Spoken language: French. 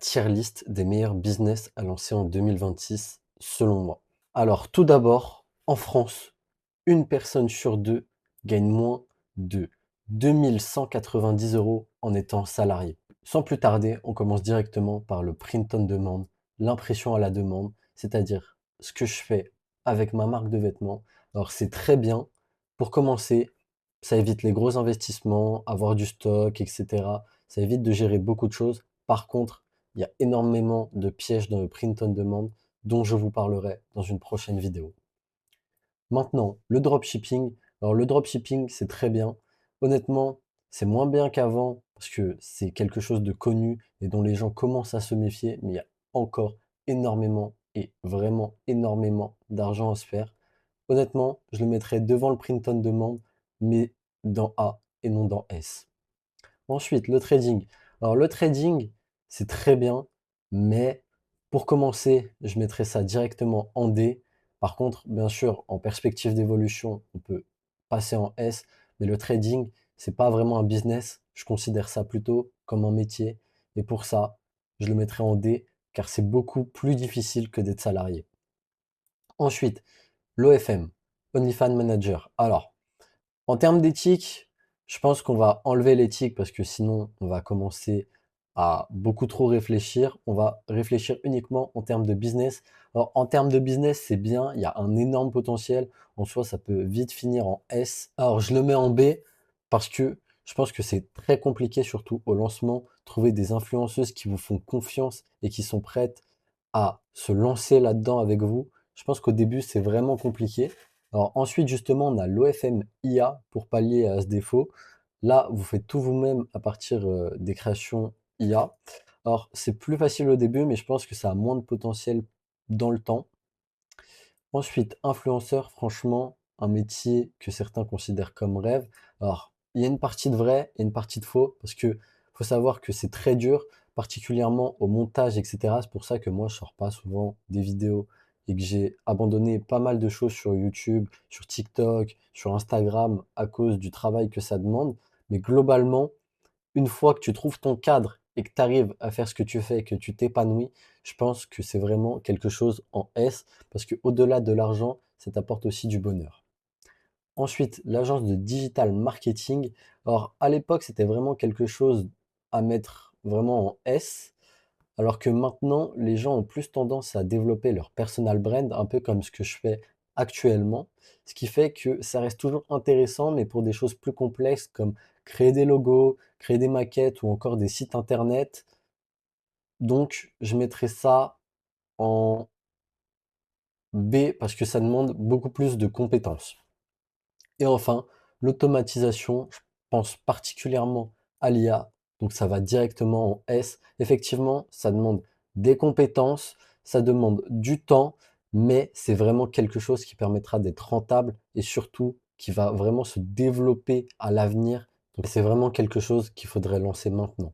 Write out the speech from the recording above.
Tier list des meilleurs business à lancer en 2026 selon moi. Alors tout d'abord, en France, une personne sur 2 gagne moins de 2 190 € en étant salarié. Sans plus tarder, on commence directement par le print on demand, l'impression à la demande, c'est-à-dire ce que je fais avec ma marque de vêtements. Alors c'est très bien. Pour commencer, ça évite les gros investissements, avoir du stock, et cetera. Ça évite de gérer beaucoup de choses. Par contre, il y a énormément de pièges dans le print on demand dont je vous parlerai dans une prochaine vidéo. Maintenant, le dropshipping. Alors le dropshipping, c'est très bien. Honnêtement, c'est moins bien qu'avant parce que c'est quelque chose de connu et dont les gens commencent à se méfier, mais il y a encore énormément et vraiment énormément d'argent à se faire. Honnêtement, je le mettrais devant le print on demand, mais dans A et non dans S. Ensuite, le trading. Alors le trading, c'est très bien, mais pour commencer, je mettrais ça directement en D. Par contre, bien sûr, en perspective d'évolution, on peut passer en S, mais le trading, c'est pas vraiment un business. Je considère ça plutôt comme un métier. Et pour ça, je le mettrais en D, car c'est beaucoup plus difficile que d'être salarié. Ensuite, l'OFM, OnlyFans Manager. Alors, en termes d'éthique, je pense qu'on va enlever l'éthique parce que sinon on va commencer à beaucoup trop réfléchir. On va réfléchir uniquement en termes de business. Alors en termes de business, c'est bien, il y a un énorme potentiel. En soi, ça peut vite finir en S. Alors je le mets en B parce que je pense que c'est très compliqué, surtout au lancement, trouver des influenceuses qui vous font confiance et qui sont prêtes à se lancer là-dedans avec vous. Je pense qu'au début, c'est vraiment compliqué. Alors ensuite, justement, on a l'OFM IA pour pallier à ce défaut. Là, vous faites tout vous-même à partir des créations IA. Alors, c'est plus facile au début, mais je pense que ça a moins de potentiel dans le temps. Ensuite, influenceur, franchement, un métier que certains considèrent comme rêve. Alors, il y a une partie de vrai et une partie de faux, parce que faut savoir que c'est très dur, particulièrement au montage, etc. C'est pour ça que moi, je sors pas souvent des vidéos et que j'ai abandonné pas mal de choses sur YouTube, sur TikTok, sur Instagram, à cause du travail que ça demande. Mais globalement, une fois que tu trouves ton cadre et que tu arrives à faire ce que tu fais et que tu t'épanouis, je pense que c'est vraiment quelque chose en S parce qu'au-delà de l'argent, ça t'apporte aussi du bonheur. Ensuite, l'agence de digital marketing. Alors, à l'époque, c'était vraiment quelque chose à mettre vraiment en S, alors que maintenant, les gens ont plus tendance à développer leur personal brand, un peu comme ce que je fais actuellement. Ce qui fait que ça reste toujours intéressant, mais pour des choses plus complexes comme créer des logos, créer des maquettes ou encore des sites internet. Donc, je mettrais ça en B parce que ça demande beaucoup plus de compétences. Et enfin, l'automatisation, je pense particulièrement à l'IA, donc ça va directement en S. Effectivement, ça demande des compétences, ça demande du temps, mais c'est vraiment quelque chose qui permettra d'être rentable et surtout qui va vraiment se développer à l'avenir. Donc c'est vraiment quelque chose qu'il faudrait lancer maintenant.